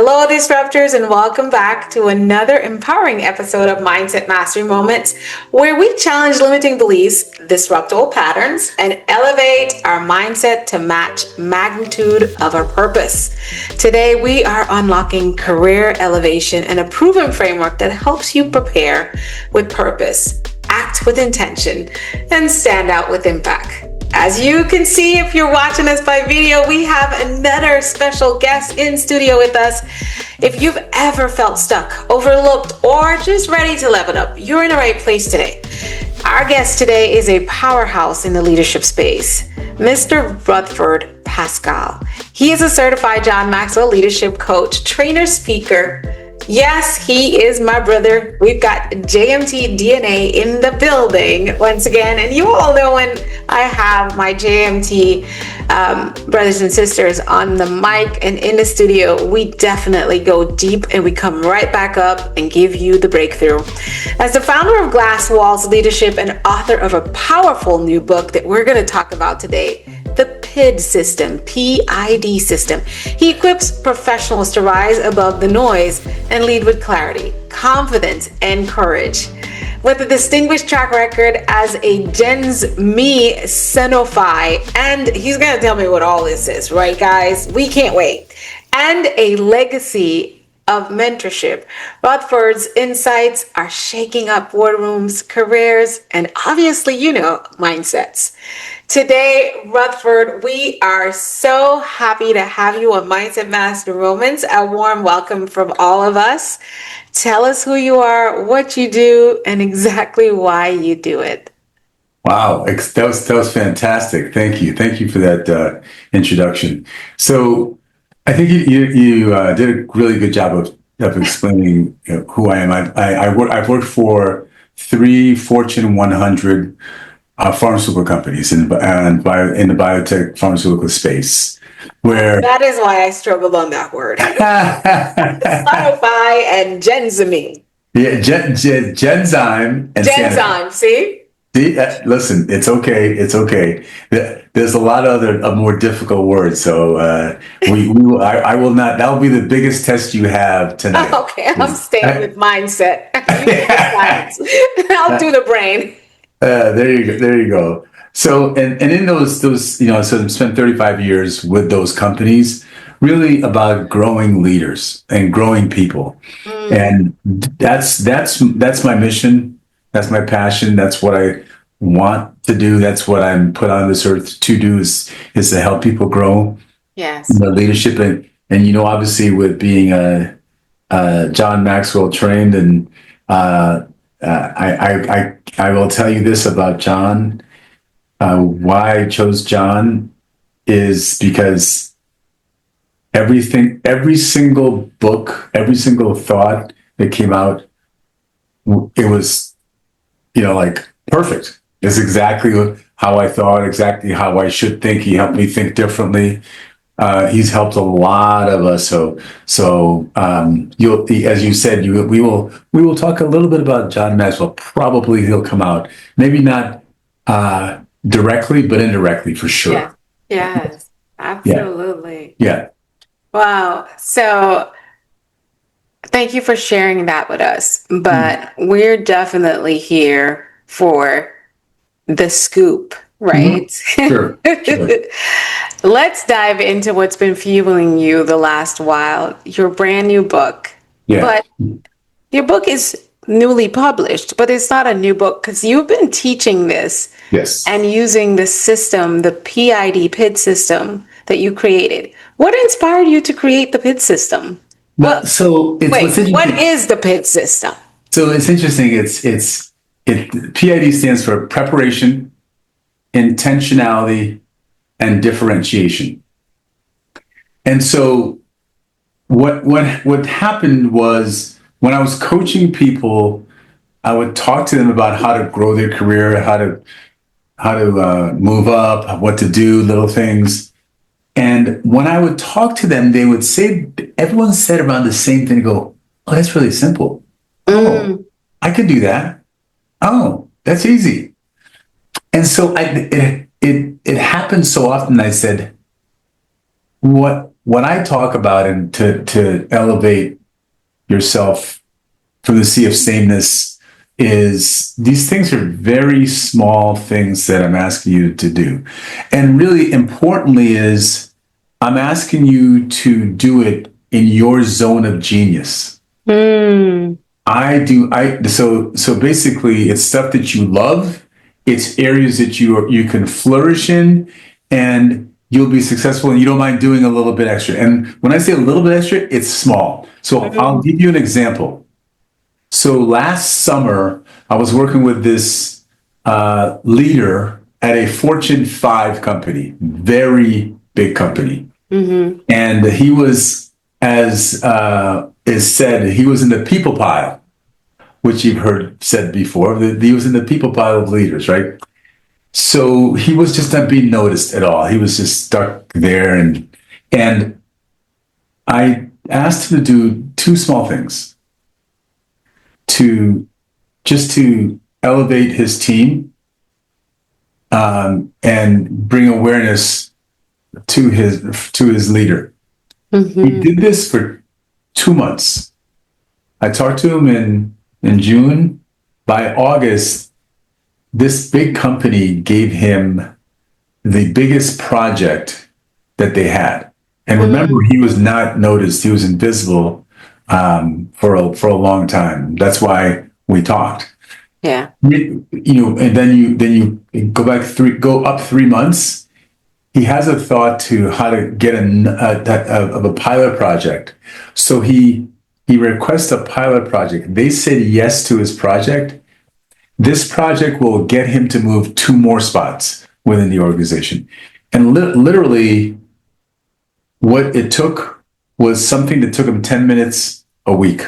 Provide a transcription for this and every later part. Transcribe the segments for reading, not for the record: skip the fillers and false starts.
Hello, Disruptors, and welcome back to another empowering episode of Mindset Mastery Moments, where we challenge limiting beliefs, disrupt old patterns, and elevate our mindset to match magnitude of our purpose. Today, we are unlocking career elevation and a proven framework that helps you prepare with purpose, act with intention, and stand out with impact. As you can see, if you're watching us by video, we have another special guest in studio with us. If you've ever felt stuck, overlooked, or just ready to level up, you're in the right place today. Our guest today is a powerhouse in the leadership space, Mr. Rutherford Pascal. He is a certified John Maxwell leadership coach, trainer, speaker. Yes, he is my brother. We've got JMT DNA in the building once again. And you all know when I have my JMT brothers and sisters on the mic and in the studio, we definitely go deep and we come right back up and give you the breakthrough. As the founder of Glass Walls Leadership and author of a powerful new book that we're going to talk about today, the PID system, P.I.D. system. He equips professionals to rise above the noise and lead with clarity, confidence, and courage. With a distinguished track record as a Gens Me Cenophi, and he's going to tell me what all this is, right, guys? We can't wait. And a legacy of mentorship. Rutherford's insights are shaking up boardrooms, careers, and obviously, mindsets. Today, Rutherford, we are so happy to have you on Mindset Master Moments. A warm welcome from all of us. Tell us who you are, what you do, and exactly why you do it. Wow, that was fantastic. Thank you. Thank you for that introduction. So I think you did a really good job of explaining who I am. I've worked for 3 Fortune 100 pharmaceutical companies in the biotech pharmaceutical space. Where that is why I struggled on that word. Spotify and Genzime. Yeah, Genzyme and Genzyme. See, listen, it's okay. It's okay. There's a lot of other more difficult words, so I will not. That'll be the biggest test you have tonight. Okay, I'm staying with mindset. I'll do the brain. There you go. So, and in those, so I spent 35 years with those companies, really about growing leaders and growing people. And that's my mission. That's my passion. That's what I want to do. That's what I'm put on this earth to do is to help people grow. Yes. The leadership and obviously with being John Maxwell trained and, I will tell you this about John. Why I chose John is because every single book, every single thought that came out, it was, like perfect. It's exactly how I thought, exactly how I should think. He helped me think differently. He's helped a lot of us. So you'll, as you said, we will talk a little bit about John Maxwell. Probably he'll come out, maybe not directly, but indirectly for sure. Yes, absolutely. Yeah. Wow. So thank you for sharing that with us. But we're definitely here for the scoop, right? Sure. Let's dive into what's been fueling you the last while. Your brand new book. Yeah. But your book is newly published, but it's not a new book because you've been teaching this. Yes. And using the system, the PID system that you created. What inspired you to create the PID system? What is the PID system? So it's interesting. PID stands for preparation, intentionality, and differentiation. And so what happened was when I was coaching people, I would talk to them about how to grow their career, how to move up, what to do, little things. And when I would talk to them, they would say, everyone said around the same thing, go, oh, that's really simple. Oh, I could do that. Oh, that's easy. And so it happened so often. I said, what what I talk about and to elevate yourself from the sea of sameness is these things are very small things that I'm asking you to do. And really importantly is I'm asking you to do it in your zone of genius. So basically it's stuff that you love, it's areas that you can flourish in, and you'll be successful and you don't mind doing a little bit extra. And when I say a little bit extra, it's small. So I'll give you an example. So last summer, I was working with this leader at a Fortune 5 company, very big company. And he was, as is said, he was in the people pile, which you've heard said before. He was in the people pile of leaders, right? So he was just not being noticed at all. He was just stuck there. And I asked him to do two small things to elevate his team and bring awareness to his leader. He did this for 2 months. I talked to him in June. By August, this big company gave him the biggest project that they had. And remember, he was not noticed. He was invisible for a long time. That's why we talked. Yeah. And then you go up 3 months. He has a thought to how to get a pilot project. So he requests a pilot project. They said yes to his project. This project will get him to move 2 more spots within the organization. And literally, what it took was something that took him 10 minutes a week.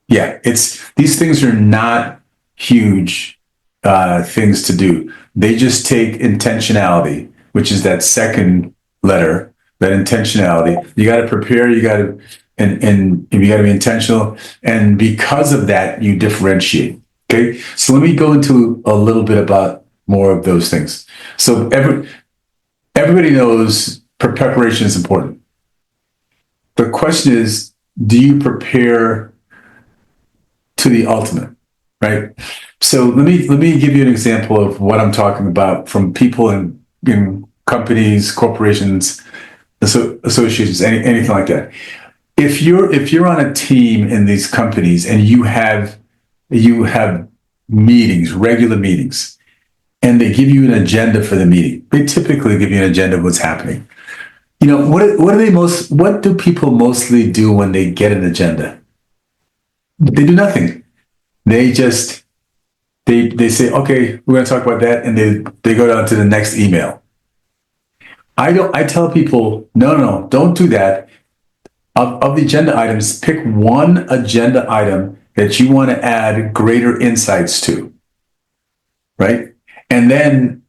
Yeah, these things are not huge things to do. They just take intentionality, which is that second letter, that intentionality. You got to prepare, you got to, and you got to be intentional. And because of that, you differentiate. Okay. So let me go into a little bit about more of those things. So everybody knows preparation is important. The question is, do you prepare to the ultimate, right? So let me give you an example of what I'm talking about from people in companies, corporations, associations, anything like that. If you're on a team in these companies and you have meetings, regular meetings, and they give you an agenda for the meeting, they typically give you an agenda of what's happening. What do people mostly do when they get an agenda? They do nothing. They just they say, okay, we're going to talk about that, and they go down to the next email. I tell people, no, don't do that. Of the agenda items, pick one agenda item that you want to add greater insights to, right? And then,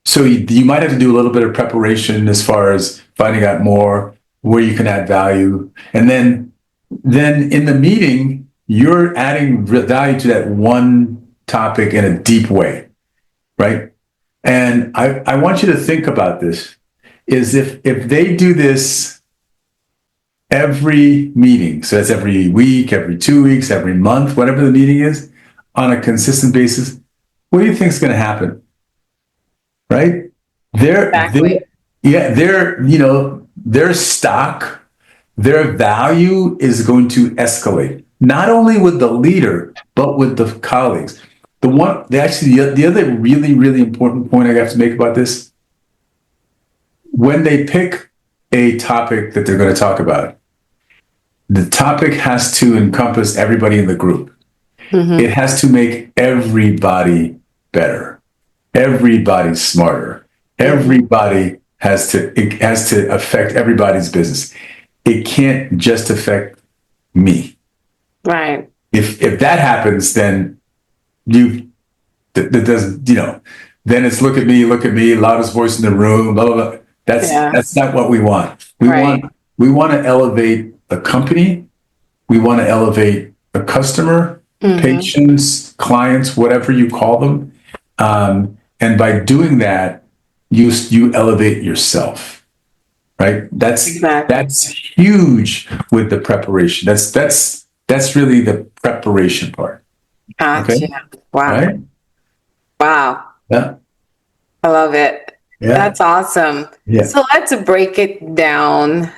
so you might have to do a little bit of preparation as far as finding out more, where you can add value. And then in the meeting, you're adding value to that one topic in a deep way, right? And I want you to think about this, is if they do this every meeting, so that's every week, every 2 weeks, every month, whatever the meeting is, on a consistent basis, what do you think is going to happen? Right? Their stock, their value is going to escalate, not only with the leader, but with the colleagues. The other really, really important point I have to make about this, when they pick a topic that they're going to talk about, the topic has to encompass everybody in the group. It has to make everybody better, everybody smarter, everybody it has to affect everybody's business. It can't just affect me. Right. If that happens, then then it's look at me, loudest voice in the room, blah blah blah. That's not what we want. We want to elevate a company. We want to elevate a customer, patients, clients, whatever you call them. And by doing that, you elevate yourself, right? Exactly. That's huge with the preparation. That's really the preparation part. Okay. Gotcha. All Wow. right. Wow. Yeah. I love it. Yeah. That's awesome. Yeah. So let's break it down.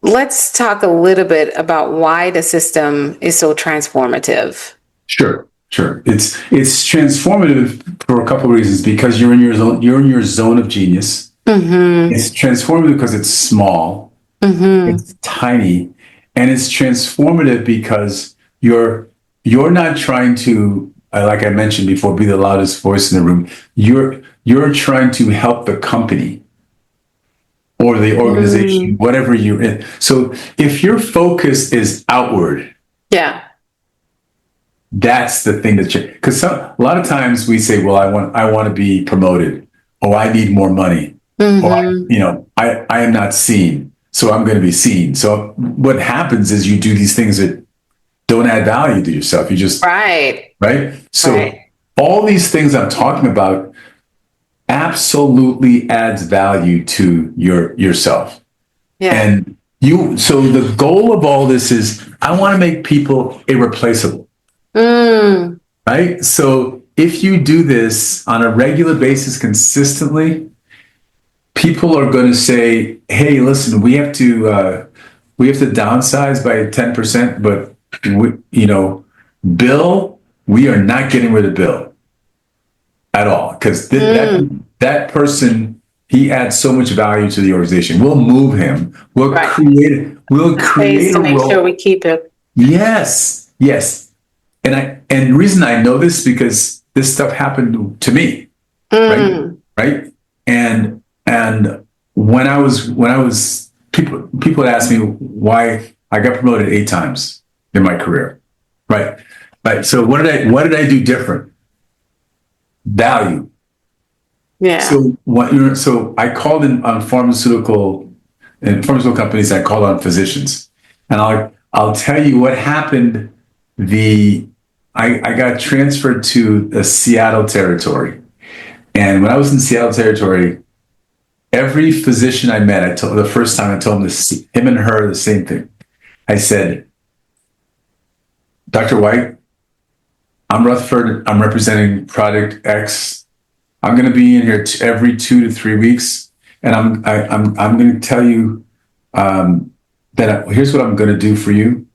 Let's talk a little bit about why the system is so transformative. Sure. Sure. It's transformative for a couple of reasons because you're in your zone of genius. Mm-hmm. It's transformative because it's small, Mm-hmm. it's tiny, and it's transformative because you're not trying to, like I mentioned before, be the loudest voice in the room. You're trying to help the company or the organization, Mm. whatever you're in. So if your focus is outward, Yeah. that's the thing that because a lot of times we say, well, I want to be promoted, or I need more money, or Mm-hmm. I am not seen, so I'm going to be seen. So what happens is you do these things that don't add value to yourself. You just Right. right. So Right. all these things I'm talking about absolutely adds value to yourself. Yeah. And so the goal of all this is I want to make people irreplaceable, Mm. right? So if you do this on a regular basis consistently, people are going to say, "Hey, listen, we have to downsize by 10%, but Bill, we are not getting rid of Bill at all because Mm. that person he adds so much value to the organization. We'll move him. Right. We'll Ways create to a make sure role. we keep it. Yes, yes. And the reason I know this because this stuff happened to me, right? Mm. Right? And when I was people had asked me why I got promoted 8 times in my career. Right. Right. So what did I do different? Value. Yeah. So I called in on pharmaceutical companies. I called on physicians, and I'll tell you what happened. I got transferred to the Seattle territory, and when I was in Seattle territory, every physician I met, the first time I told him and her the same thing. I said, Dr. Whyte, I'm Rutherford. I'm representing Product X. I'm going to be in here every 2 to 3 weeks, and I'm going to tell you here's what I'm going to do for you.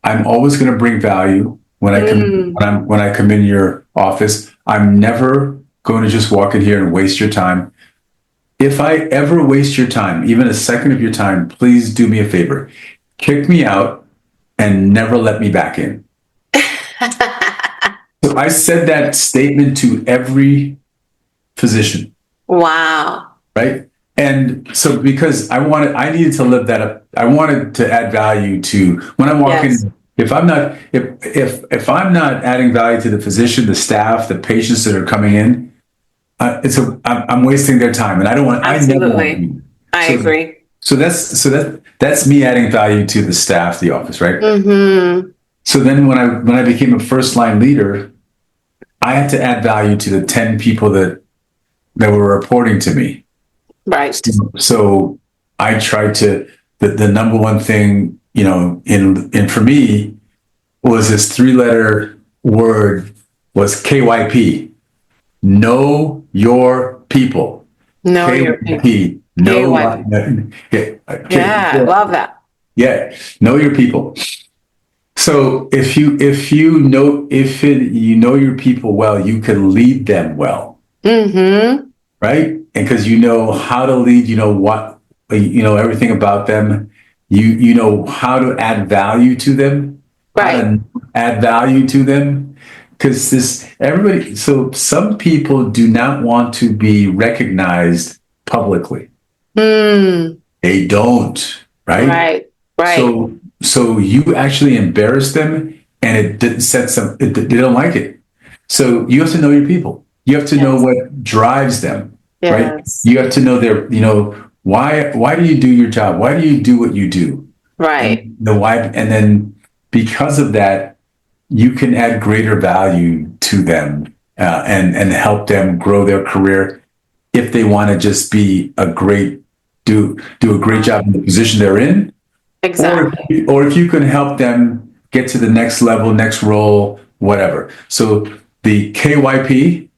I'm always going to bring value Mm. when I come in your office. I'm never going to just walk in here and waste your time. If I ever waste your time, even a second of your time, please do me a favor. Kick me out and never let me back in. So I said that statement to every physician, Wow. right? And so because I needed to live that up. I wanted to add value to when I walk Yes. in. If I'm not adding value to the physician, the staff, the patients that are coming in, I'm wasting their time, and I never want to Absolutely. be. I So agree. that's me adding value to the staff, the office, right? Mm-hmm. So then when I became a first line leader, I had to add value to the 10 people that were reporting to me. Right. So I tried to the number one thing, in for me was this 3 letter word was KYP. Know your people. Know your people. KYP. Know KYP. Yeah, I love that. yeah. Know your people. So if you know your people well, you can lead them well, Mm-hmm. right? And because you know how to lead, you know what, everything about them. You know how to add value to them, how Right. to add value to them. Because so some people do not want to be recognized publicly. Mm. They don't, right? Right. Right. So you actually embarrass them, and it didn't set some. They don't like it. So you have to know your people. You have to know Yes. what drives them, right? Yes. You have to know why do you do your job? Why do you do what you do? Right. And the why, and then because of that, you can add greater value to them, and help them grow their career if they want to just be do a great job in the position they're in, Exactly. or if you can help them get to the next level, next role, whatever. So the KYP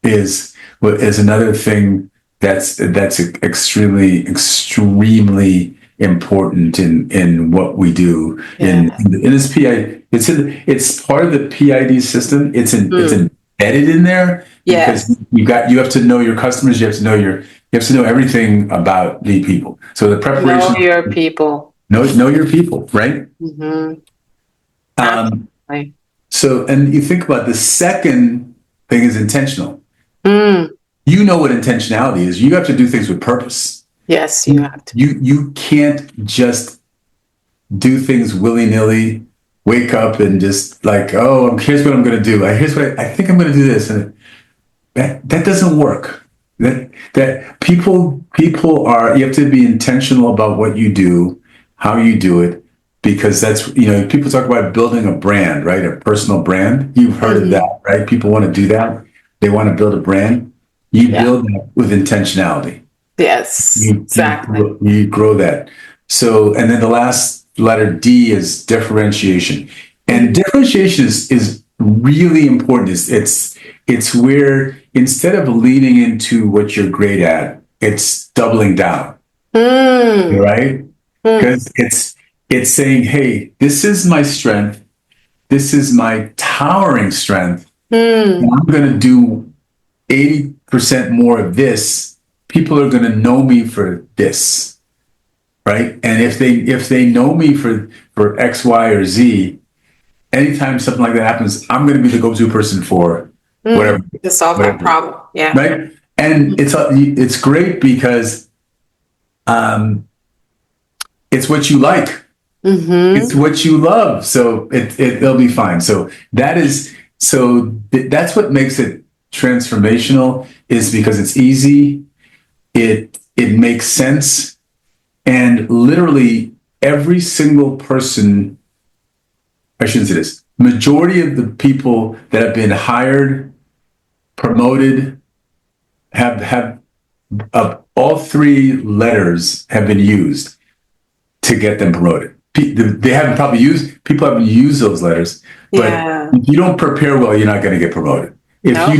is another thing that's extremely important in what we do Yeah. in this PI. It's part of the PID system. It's embedded in there because Yes. you have to know your customers. You have to know everything about the people. So the Know preparation, your people. know your people, right? Mm-hmm. Um, Absolutely. so, and you think about the second thing is intentional. Mm. You know what intentionality is. You have to do things with purpose. Yes, you have to. You can't just do things willy nilly. Wake up and just like, oh, here's what I'm going to do. Here's what I think I'm going to do this, and that doesn't work. That people are. You have to be intentional about what you do, how you do it, because that's people talk about building a brand, right? A personal brand. You've heard of Mm-hmm. that, right? People want to do that. They want to build a brand. You Yeah. build that with intentionality. Yes. Exactly. You grow that. So, and then the last letter D is differentiation, and Mm. differentiation is really important. It's where instead of leaning into what you're great at, it's doubling down, Mm. right? Mm. Because it's saying, hey, this is my strength. This is my towering strength. And Mm. I'm going to do 80% more of this. People are going to know me for this, right? And if they know me for X, Y, or Z, anytime something like that happens, I'm going to be the go-to person for Mm. whatever, To solve that whatever, problem. Yeah. right? And it's great because um, it's what you like, it's Mm-hmm. what you love, so it'll be fine. So that's what makes it transformational, is because it's easy, it makes sense, and literally every single person, I shouldn't say this, majority of the people that have been hired, promoted, have all three letters have been used to get them promoted. They haven't probably used, people haven't used those letters, but Yeah. if you don't prepare well, you're not going to get promoted. No.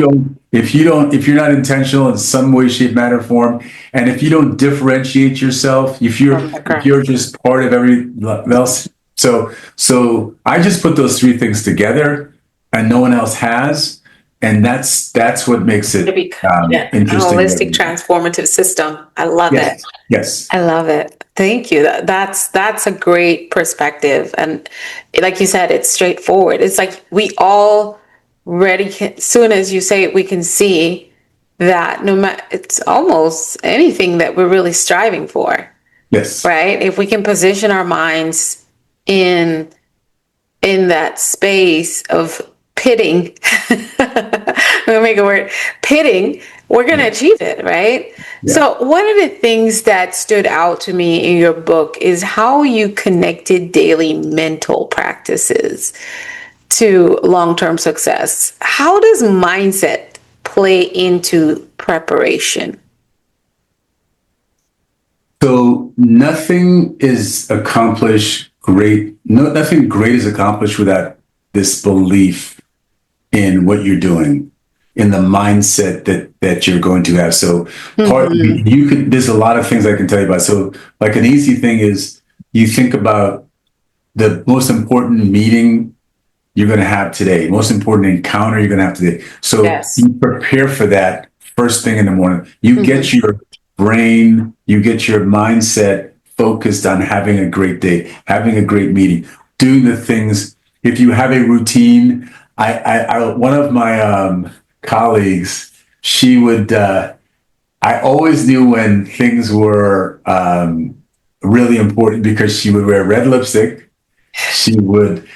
If you're not intentional in some way, shape, matter, form, and if you don't differentiate yourself, From the if crowd. you're just part of everything else. So I just put those three things together, and no one else has, and that's what makes To it be, yeah, a interesting. holistic transformative system. I love it. Yes, yes, I love it. Thank you. That's a great perspective. And like you said, it's straightforward. It's like we already can, soon as you say it, we can see that no matter, it's almost anything that we're really striving for, yes. right? If we can position our minds in that space of pitting, I'm gonna make a word, pitting, we're gonna Yeah, achieve it, right? yeah. So one of the things that stood out to me in your book is how you connected daily mental practices to long-term success. How does mindset play into preparation? So nothing is accomplished great. No, nothing great is accomplished without this belief in what you're doing, in the mindset that you're going to have. So Mm-hmm. you could. There's a lot of things I can tell you about. So like an easy thing is you think about the most important meeting you're going to have today, most important encounter you're going to have today. So Yes. you prepare for that first thing in the morning. You get Mm-hmm. your brain, you get your mindset focused on having a great day, having a great meeting, doing the things. If you have a routine, one of my colleagues, she would. I always knew when things were really important because she would wear red lipstick. She would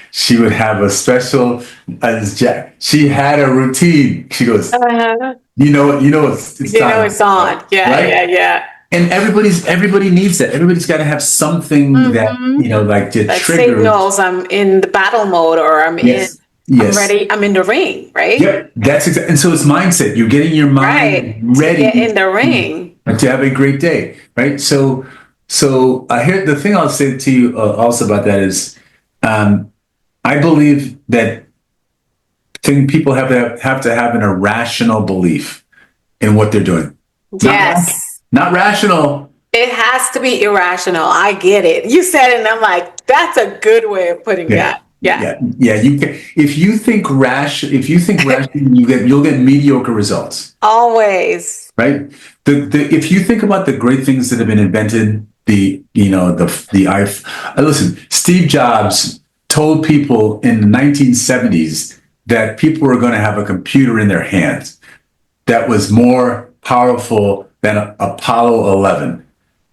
have a special she had a routine. She goes, Uh-huh. it's You know time, it's on. Yeah, right? yeah, yeah. And everybody needs that. Everybody's got to have something that Mm-hmm. like to That trigger. signals I'm in the battle mode or I'm in Yes, I'm Yes. ready. I'm in the ring, right? Yep. That's exactly. And so it's mindset. You're getting your mind Right. To get ready in the ring. to have a great day, right? So here the thing I'll say to you also about that is, I believe that people have to have an irrational belief in what they're doing. Yes. Not rational. It has to be irrational. I get it. You said it, and I'm like, that's a good way of putting Yeah. that. Yeah. Yeah. You can, if you think rational, you'll get mediocre results. Always. Right? If you think about the great things that have been invented, listen, Steve Jobs told people in the 1970s that people were going to have a computer in their hands that was more powerful than Apollo 11.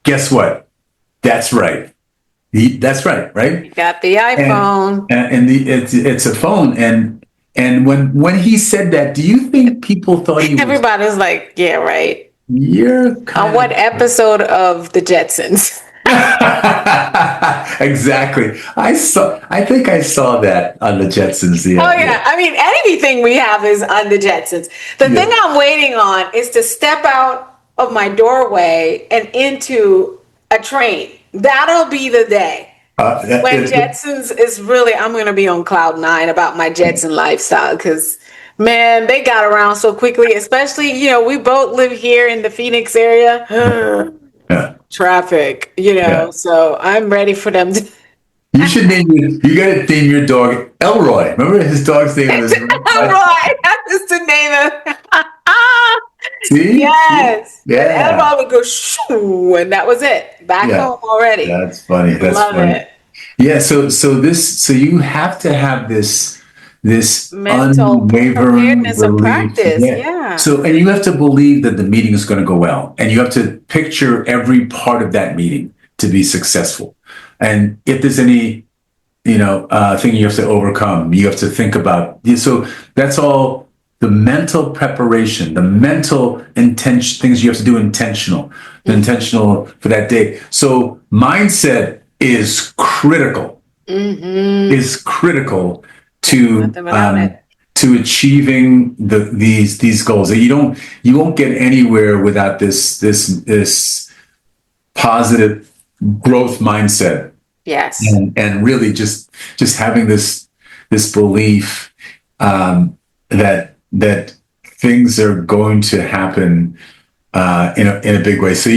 Guess what? That's right. That's right, right? You got the iPhone. It's a phone, and when he said that, do you think people thought he was? Everybody's like, yeah, right. You're On kind what of episode of The Jetsons? exactly. I think I saw that on the Jetsons. Oh yeah. I mean, anything we have is on The Jetsons. The thing I'm waiting on is to step out of my doorway and into a train. That'll be the day. When Jetsons is really, I'm going to be on cloud nine about my Jetson lifestyle because, man, they got around so quickly, especially, we both live here in the Phoenix area. Yeah. Traffic, Yeah. so I'm ready for them to. You should you got to name your dog Elroy. Remember his dog's name was Elroy. That's the name of. See? Yes. Yeah. And Elroy would go shoo, and that was it. Back home already. That's funny. That's Love funny. it. Yeah. So you have to have this Mental unwavering preparedness and belief. practice. Yeah. So, and you have to believe that the meeting is going to go well, and you have to picture every part of that meeting to be successful. And if there's any, thing you have to overcome, you have to think about. So that's all the mental preparation, the mental intention, things you have to do intentional for that day. So mindset is critical. Is critical to achieving these goals. You won't get anywhere without this positive growth mindset. Yes. And really just having this belief that things are going to happen in a big way. So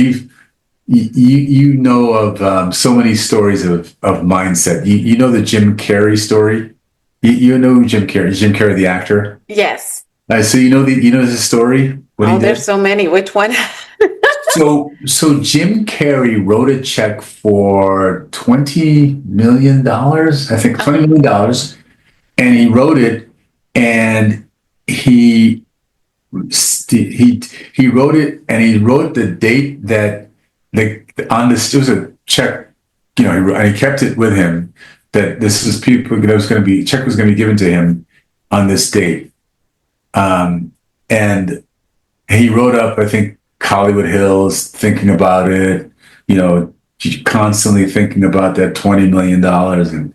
you know of so many stories of mindset. You know the Jim Carrey story. You know Jim Carrey, the actor. Yes. So you know the story. There's so many. Which one? So Jim Carrey wrote a check for $20 million. I think $20 million, and he wrote it, and he wrote it, and he wrote the date that on this. It was a check, and he kept it with him. That this was people that was going to be check was going to be given to him on this date, and he wrote up, I think, Hollywood Hills, thinking about it, constantly thinking about that $20 million. And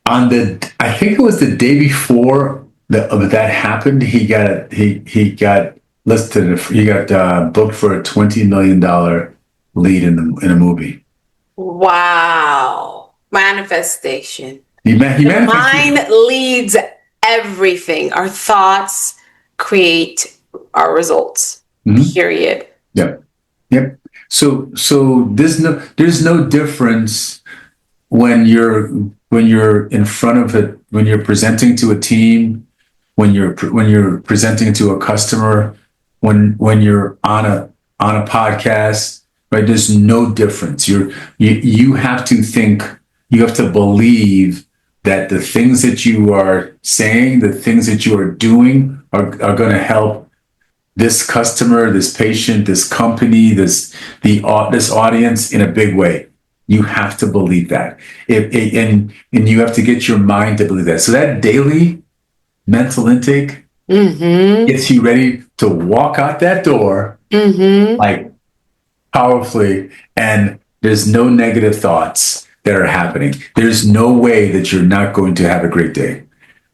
I think it was the day before that happened, he got listed, he got booked for a $20 million lead in a movie. Wow. Manifestation. He manifested. Mind leads everything. Our thoughts create our results. Period. Yep. So there's no difference when you're in front of it, when you're presenting to a team, when you're presenting to a customer, when you're on a podcast, right? There's no difference. You have to think, you have to believe that the things that you are saying, the things that you are doing are going to help this customer, this patient, this company, this audience in a big way. You have to believe that. And you have to get your mind to believe that. So that daily mental intake gets you ready to walk out that door like powerfully, and there's no negative thoughts. that are happening. There's no way that you're not going to have a great day.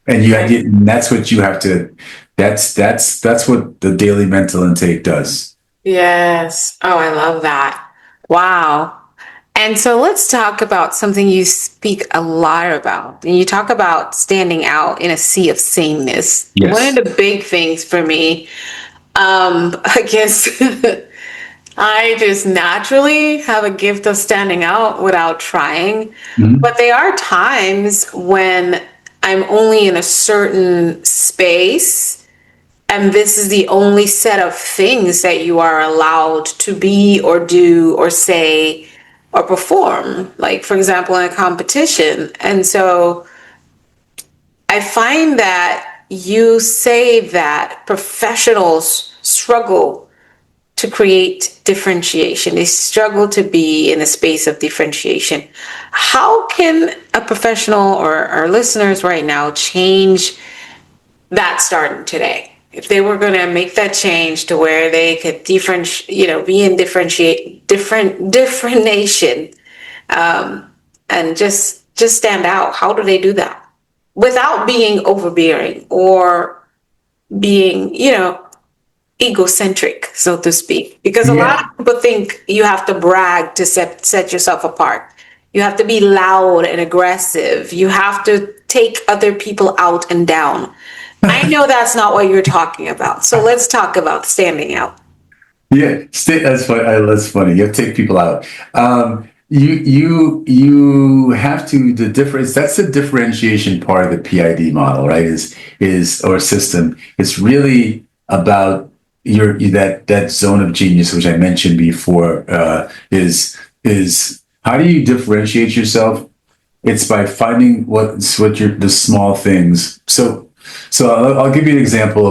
And and that's what you have to, that's what the daily mental intake does. Yes. Oh, I love that. Wow. And so let's talk about something you speak a lot about. And you talk about standing out in a sea of sameness. One of Yes. the big things for me, I guess I just naturally have a gift of standing out without trying. Mhm. But there are times when I'm only in a certain space and this is the only set of things that you are allowed to be or do or say or perform, like for example in a competition. And so I find that you say that professionals struggle to create differentiation. They struggle to be in a space of differentiation. How can a professional or our listeners right now change that starting today? If they were going to make that change to where they could be in differentiation, and just stand out. How do they do that without being overbearing or being, egocentric, so to speak? Because a lot Yeah. of people think you have to brag to set yourself apart. You have to be loud and aggressive. You have to take other people out and down. I know that's not what you're talking about. So let's talk about standing out. Yeah, that's funny. That's funny. You have to take people out. You have to the difference. That's the differentiation part of the PID model, right? Is or system. It's really about that zone of genius, which I mentioned before. Is how do you differentiate yourself? It's by finding what your the small things. So I'll give you an example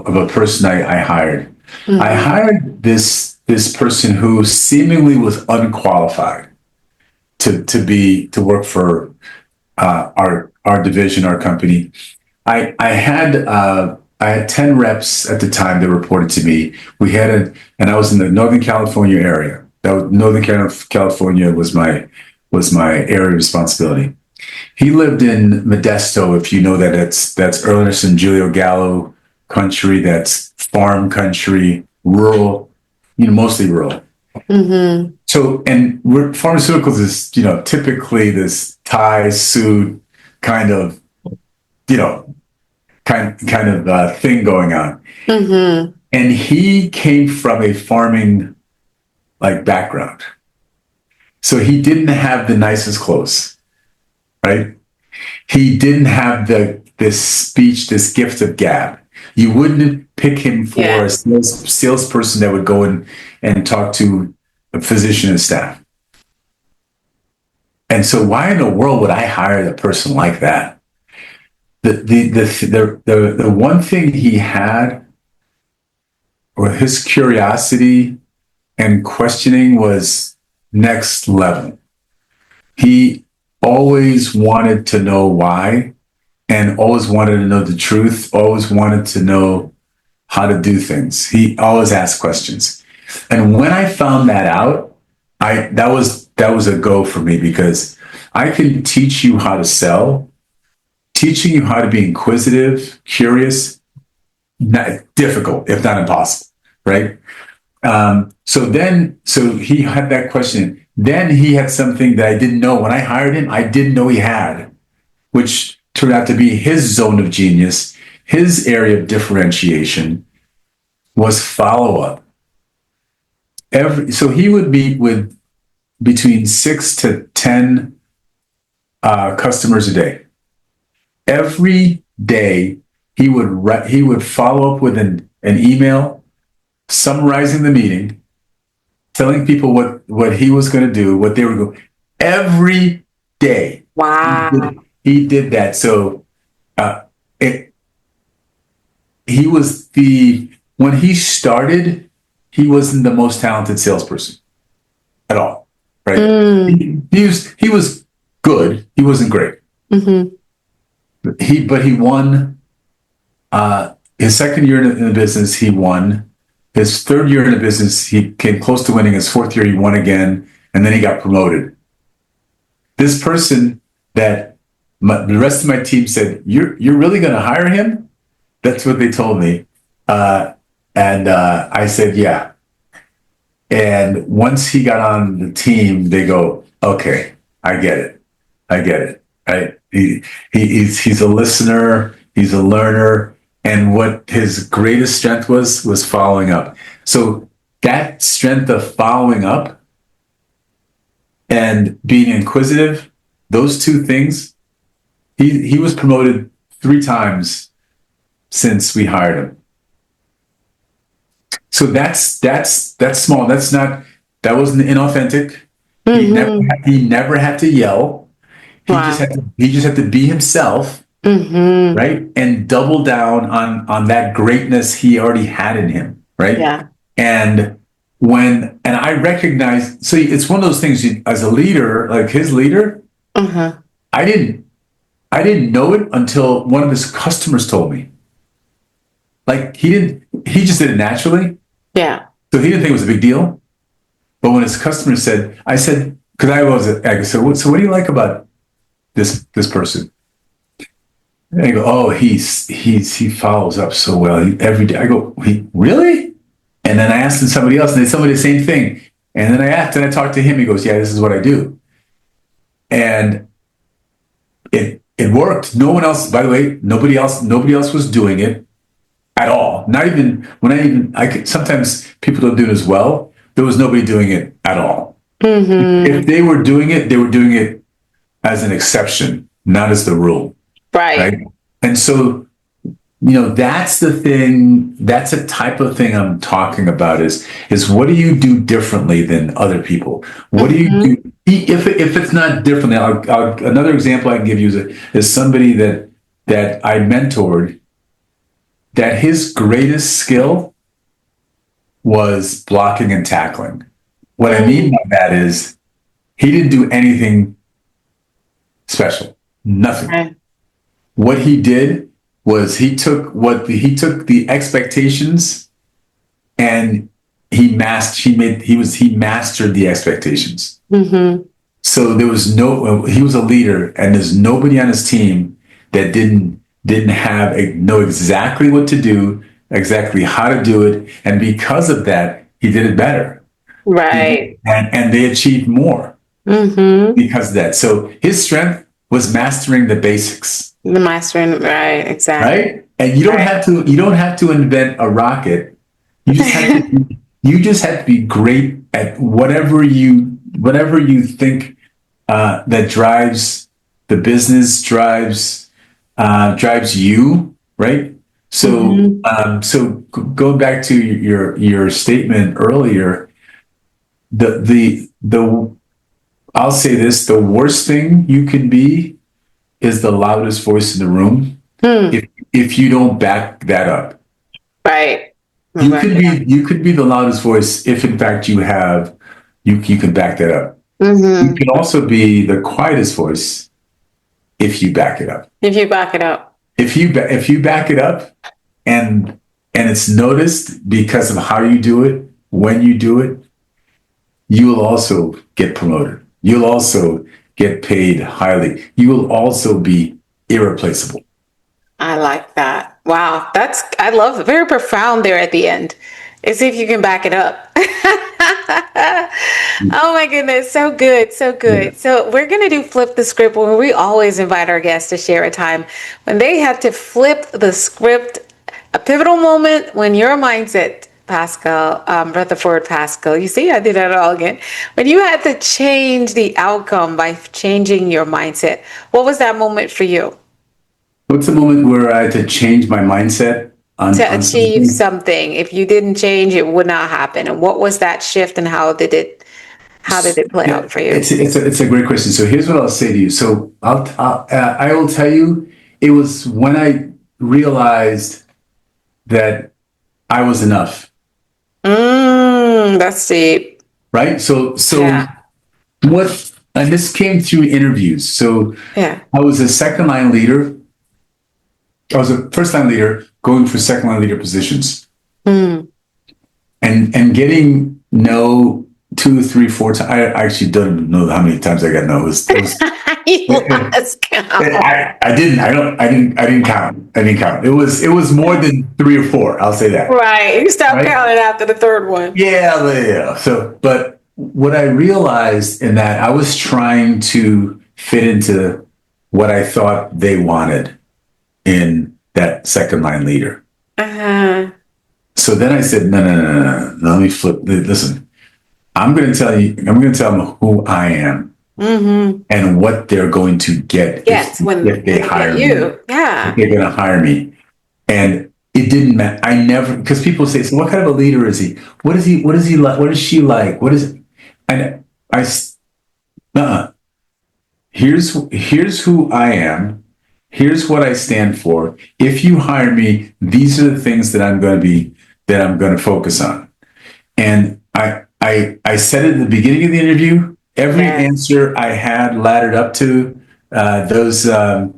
of a person I hired. I Mm-hmm. hired this person who seemingly was unqualified to work for our division, our company. I had 10 reps at the time that reported to me. And I was in the Northern California area. Northern California was my area of responsibility. He lived in Modesto, if you know that. That's Ernest and Julio Gallo country. That's farm country, rural, mostly rural. Mm-hmm. So, and pharmaceuticals is, typically this tie suit kind of, you know, thing going on. Mm-hmm. And he came from a farming like background. So he didn't have the nicest clothes, right? He didn't have this speech, this gift of gab. You wouldn't pick him for a Yes. salesperson that would go in and talk to a physician and staff. And so, why in the world would I hire a person like that? The one thing he had, or his curiosity and questioning, was next level. He always wanted to know why, and always wanted to know the truth, always wanted to know how to do things. He always asked questions. And when I found that out, that was a go for me, because I can teach you how to sell. Teaching you how to be inquisitive, curious, not difficult, if not impossible, right? So he had that question. Then he had something that I didn't know. When I hired him, I didn't know he had, which turned out to be his zone of genius, his area of differentiation, was follow up. So he would meet with between 6 to 10 customers a day. Every day, he would follow up with an email summarizing the meeting, telling people what he was going to do, what they were going. Every day, Wow. he did that. So uh, it, he was when he started, he wasn't the most talented salesperson at all, right? Mm. He was good. He wasn't great. Mm-hmm. But he won his second year in the business. He won his third year in the business. He came close to winning. His fourth year, he won again, and then he got promoted. this person that the rest of my team said, you're really going to hire him? That's what they told me. And I said, yeah. And once he got on the team, they go, okay, I get it. I get it. Right? He's a listener. He's a learner. And what his greatest strength was following up. So that strength of following up and being inquisitive, those two things, he was promoted 3 times since we hired him. So that's small. That wasn't inauthentic. He never had to yell. He just had to be himself, right? And double down on that greatness he already had in him, right? Yeah. And I recognize, so it's one of those things as a leader, like his leader, I didn't know it until one of his customers told me. Like he just did it naturally. Yeah. So he didn't think it was a big deal. But when his customer said, I said, because I said, so what do you like about this person? And they go, oh, he follows up so well every day. I go, he really? And then I asked somebody else, and they told me the same thing. And then I talked to him. He goes, yeah, this is what I do. And it worked. No one else, by the way, nobody else was doing it at all. Not even sometimes people don't do it as well. There was nobody doing it at all. If they were doing it as an exception, not as the rule. Right. And so, that's the thing, that's a type of thing I'm talking about is what do you do differently than other people? What do you do? If it's not differently, another example I can give you is somebody that I mentored, that his greatest skill was blocking and tackling. What I mean by that is he didn't do anything special, nothing. Okay. What he did was he took the expectations and he mastered the expectations. So there was he was a leader, and there's nobody on his team that didn't know exactly what to do, exactly how to do it, and because of that, he did it better. Right. And they achieved more because of that. So his strength was mastering the basics. The mastering, right? Exactly. Right, and you don't have to invent a rocket. You just have to be great at whatever you think that drives the business, drives you, right? So so going back to your statement earlier, I'll say this: the worst thing you can be is the loudest voice in the room if you don't back that up. Right. You could be the loudest voice if in fact you can back that up. You can also be the quietest voice if you back it up. If you back it up. If you back it up and it's noticed because of how you do it, when you do it, you will also get promoted. You'll also get paid highly. You will also be irreplaceable. I like that. Wow. I love it. Very profound there at the end. As if you can back it up. Oh my goodness. So good. So good. Yeah. So we're going to do Flip the Script, where we always invite our guests to share a time when they had to flip the script, a pivotal moment when your mindset, Pascal, Rutherford Pascal. You see, I did that all again. When you had to change the outcome by changing your mindset, what was that moment for you? What's the moment where I had to change my mindset to achieve something? If you didn't change, it would not happen. And what was that shift, and how did it play out for you? It's a great question. So here's what I'll say to you. So I will tell you, it was when I realized that I was enough. That's deep. Right? So yeah. And this came through interviews. So yeah. I was a second line leader. I was a first line leader going for second line leader positions. And getting no to 2, 3, 4 times. I actually don't know how many times I got no. You lost count. I didn't. I don't. I didn't count. I didn't count. It was more than 3 or 4. I'll say that. Right. You stopped Right? counting after the third one. Yeah. So, but what I realized in that I was trying to fit into what I thought they wanted in that second line leader. Uh-huh. So then I said, no. Let me flip. Listen, I'm going to tell you. I'm going to tell them who I am and what they're going to get Yes, if they hire me. you. Yeah. If they're going to hire me, and it didn't matter. I never, because people say, so what kind of a leader is he? What is he? What is he like? What is she like? What is? And here's who I am. Here's what I stand for. If you hire me, these are the things that I'm going to focus on. And I said it at the beginning of the interview. Every answer I had laddered up to those to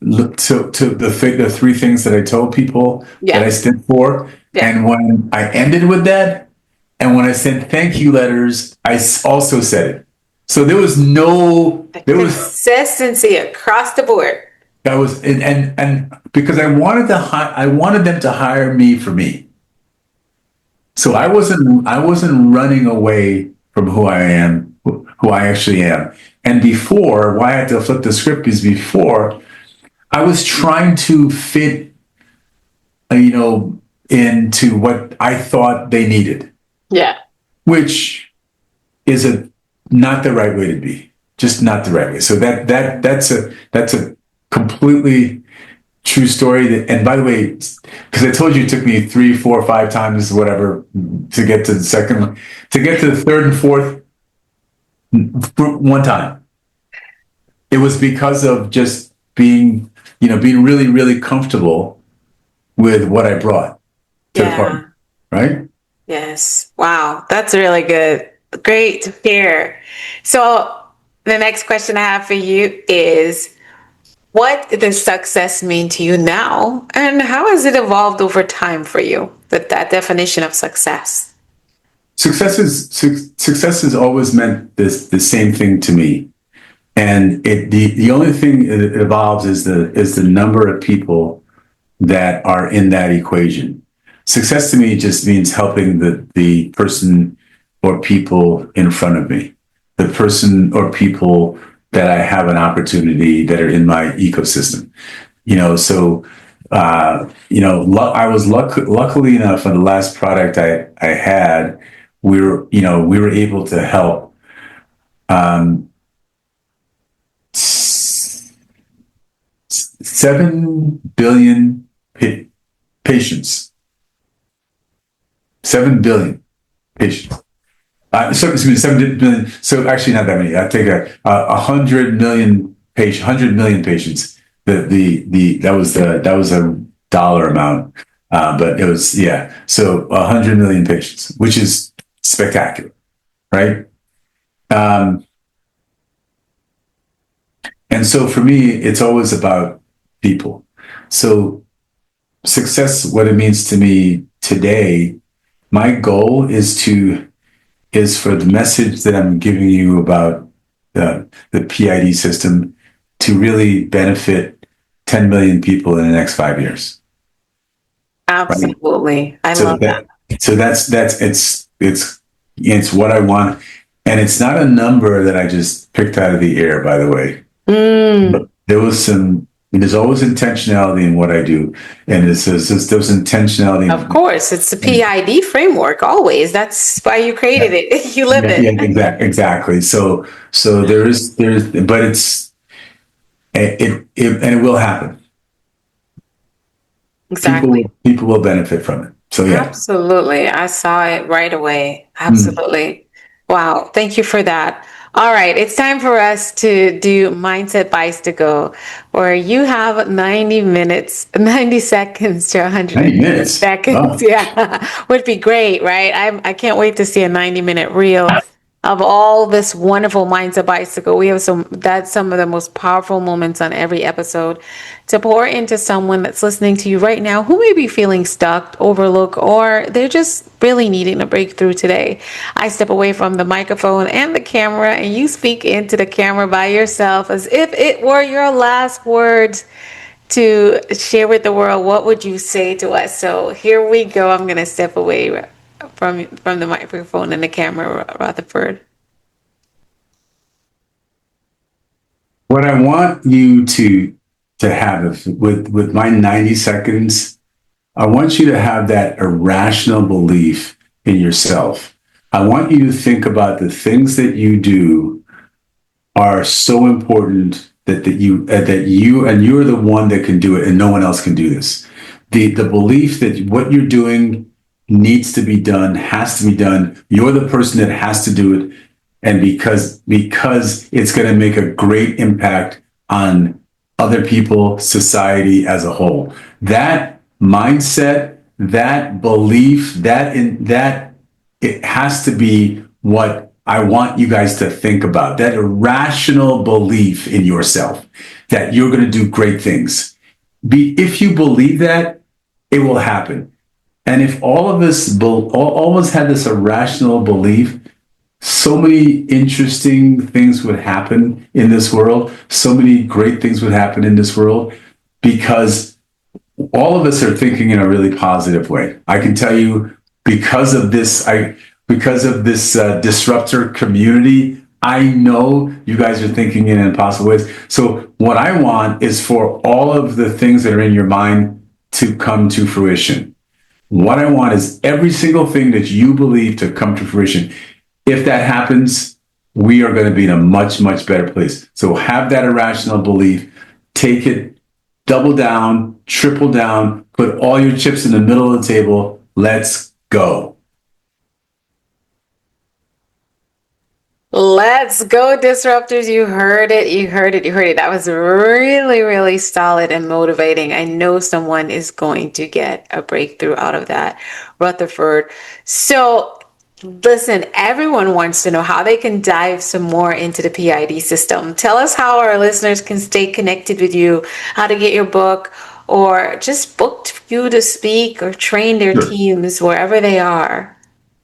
the 3 things that I told people that I stood for. And when I ended with that, and when I sent thank you letters, I also said it. So there was consistency across the board. That was and because I wanted them to hire me for me. So I wasn't running away from who I am, who I actually am. And before, why I had to flip the script is before I was trying to fit, into what I thought they needed. Yeah. Which is not the right way to be. Just not the right way. So that's a completely true story. And by the way, because I told you it took me 3, 4, 5 times, whatever, to get to the second one, to get to the third and fourth, one time. It was because of just being really, really comfortable with what I brought to the party. Right? Yes. Wow. That's really good. Great to hear. So the next question I have for you is, what does success mean to you now? And how has it evolved over time for you? That definition of success. Success has always meant the same thing to me. And the only thing that evolves is the number of people that are in that equation. Success to me just means helping the person or people in front of me, the person or people that I have an opportunity that are in my ecosystem. I was luckily enough on the last product I had, we were able to help 7 billion patients. 7 billion patients. So excuse me, 7 billion. So actually, not that many. I take 100 million patients. 100 million patients. That was a dollar amount, but it was So 100 million patients, which is spectacular, right? And so for me, it's always about people. So success, what it means to me today, my goal is for the message that I'm giving you about the PID system to really benefit 10 million people in the next 5 years. Absolutely. Right? I love that. So it's what I want. And it's not a number that I just picked out of the air, by the way. But there's always intentionality in what I do. And there's intentionality. Of course, it's the PID framework always. That's why you created it. You live it. Yeah, exactly. So there's, but it will happen. Exactly. People will benefit from it. So yeah. Absolutely. I saw it right away. Absolutely. Wow. Thank you for that. All right. It's time for us to do Mindset Bites to Go, where you have 90 seconds to 100 90 minutes. seconds. Oh. Yeah. Would be great, right? I can't wait to see a 90-minute reel of all this wonderful mindset bicycle, we have some of the most powerful moments on every episode to pour into someone that's listening to you right now who may be feeling stuck, overlooked, or they're just really needing a breakthrough today. I step away from the microphone and the camera, and you speak into the camera by yourself as if it were your last words to share with the world. What would you say to us? So here we go. I'm going to step away from the microphone and the camera, Rutherford. What I want you to have with my 90 seconds, I want you to have that irrational belief in yourself. I want you to think about the things that you do are so important that you're the one that can do it and no one else can do this. The belief that what you're doing needs to be done, has to be done. You're the person that has to do it. And because it's going to make a great impact on other people, society as a whole. That mindset, that belief, that it has to be what I want you guys to think about. That irrational belief in yourself that you're going to do great things. If you believe that, it will happen. And if all of us always had this irrational belief, so many interesting things would happen in this world. So many great things would happen in this world because all of us are thinking in a really positive way. I can tell you because of this disruptor community, I know you guys are thinking in impossible ways. So what I want is for all of the things that are in your mind to come to fruition. What I want is every single thing that you believe to come to fruition. If that happens, we are going to be in a much, much better place. So have that irrational belief, take it, double down, triple down, put all your chips in the middle of the table. Let's go. Let's go, disruptors. You heard it. You heard it. You heard it. That was really, really solid and motivating. I know someone is going to get a breakthrough out of that, Rutherford. So listen, everyone wants to know how they can dive some more into the PID system. Tell us how our listeners can stay connected with you, how to get your book, or just book you to speak or train their teams wherever they are.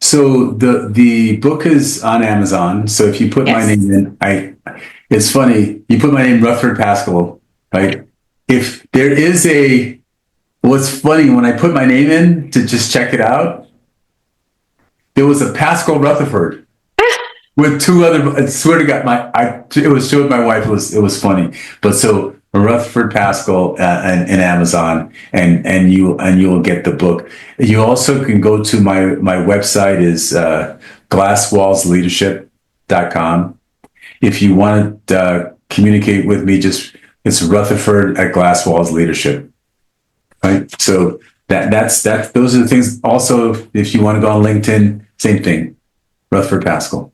So the book is on Amazon. So if you put my name in, it's funny, you put my name, Rutherford Pascal, right? If there is what's funny, when I put my name in to just check it out, there was a Pascal Rutherford with two other, I swear to God, it was showed my wife, it was funny. But so Rutherford Pascal and Amazon, and you'll get the book. You also can go to my website is glasswallsleadership.com. If you want to communicate with me, it's Rutherford at Glasswalls Leadership. Right. So those are the things. Also, if you want to go on LinkedIn, same thing, Rutherford Pascal.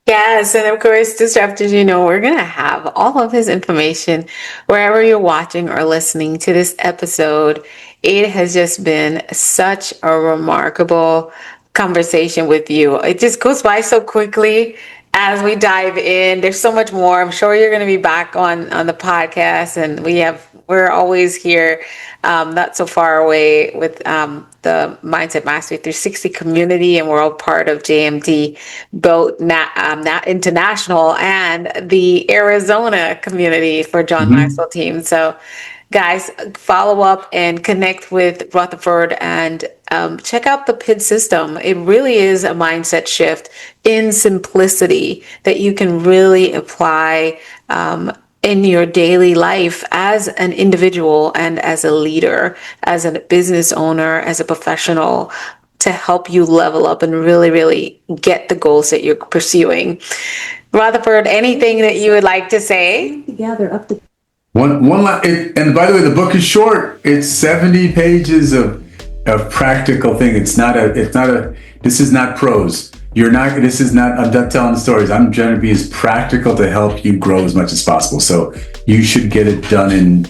Yes, and of course, disruptors, we're going to have all of his information wherever you're watching or listening to this episode. It has just been such a remarkable conversation with you. It just goes by so quickly as we dive in. There's so much more. I'm sure you're going to be back on the podcast, and we're always here, not so far away with the Mindset Mastery 360 community, and we're all part of JMD, both international and the Arizona community for John Maxwell team. So guys, follow up and connect with Rutherford and check out the PID system. It really is a mindset shift in simplicity that you can really apply in your daily life as an individual and as a leader, as a business owner, as a professional, to help you level up and really, really get the goals that you're pursuing. Rutherford, anything that you would like to say? Together up to and by the way, the book is short. It's 70 pages of practical thing. This is not prose. I'm not telling stories. I'm trying to be as practical to help you grow as much as possible. So you should get it done in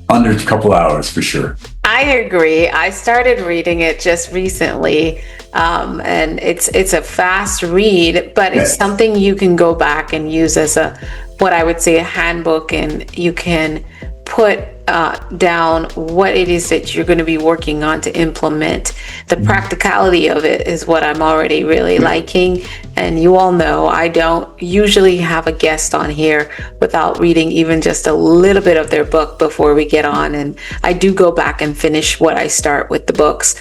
under a couple hours for sure. I agree. I started reading it just recently, and it's a fast read, but it's Yes. something you can go back and use as a what I would say a handbook, and you can put down what it is that you're going to be working on to implement. The practicality of it is what I'm already really liking. And you all know I don't usually have a guest on here without reading even just a little bit of their book before we get on. And I do go back and finish what I start with the books.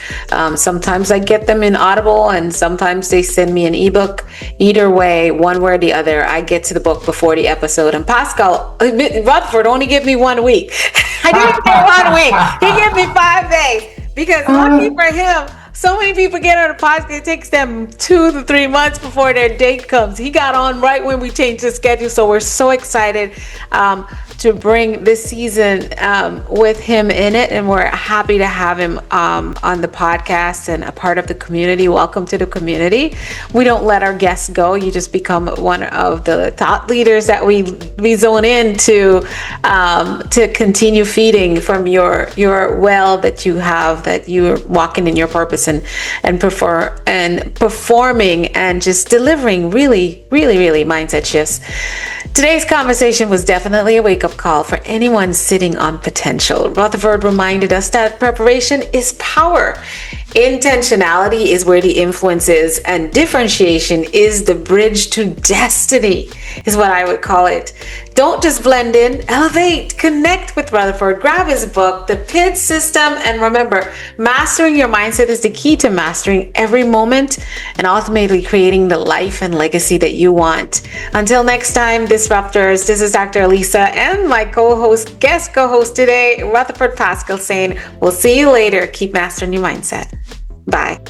Sometimes I get them in Audible, and sometimes they send me an ebook. Either way, one way or the other, I get to the book before the episode. And Pascal, Rutherford only give me 1 week. I didn't get 1 week. He gave me 5 days because lucky for him, so many people get on a podcast, it takes them 2 to 3 months before their date comes. He got on right when we changed the schedule, so we're so excited to bring this season with him in it, and we're happy to have him on the podcast and a part of the community. Welcome to the community. We don't let our guests go. You just become one of the thought leaders that we zone in to continue feeding from your well that you have, that you're walking in your purpose and performing and just delivering really mindset shifts. Today's conversation was definitely a wake-up call for anyone sitting on potential. Rutherford reminded us that preparation is power. Intentionality is where the influence is, and differentiation is the bridge to destiny, is what I would call it. Don't just blend in, elevate, connect with Rutherford, grab his book, The PID System, and remember, mastering your mindset is the key to mastering every moment and ultimately creating the life and legacy that you want. Until next time, Disruptors, this is Dr. Alisa and my guest co-host today, Rutherford Pascal, saying, we'll see you later. Keep mastering your mindset. Bye.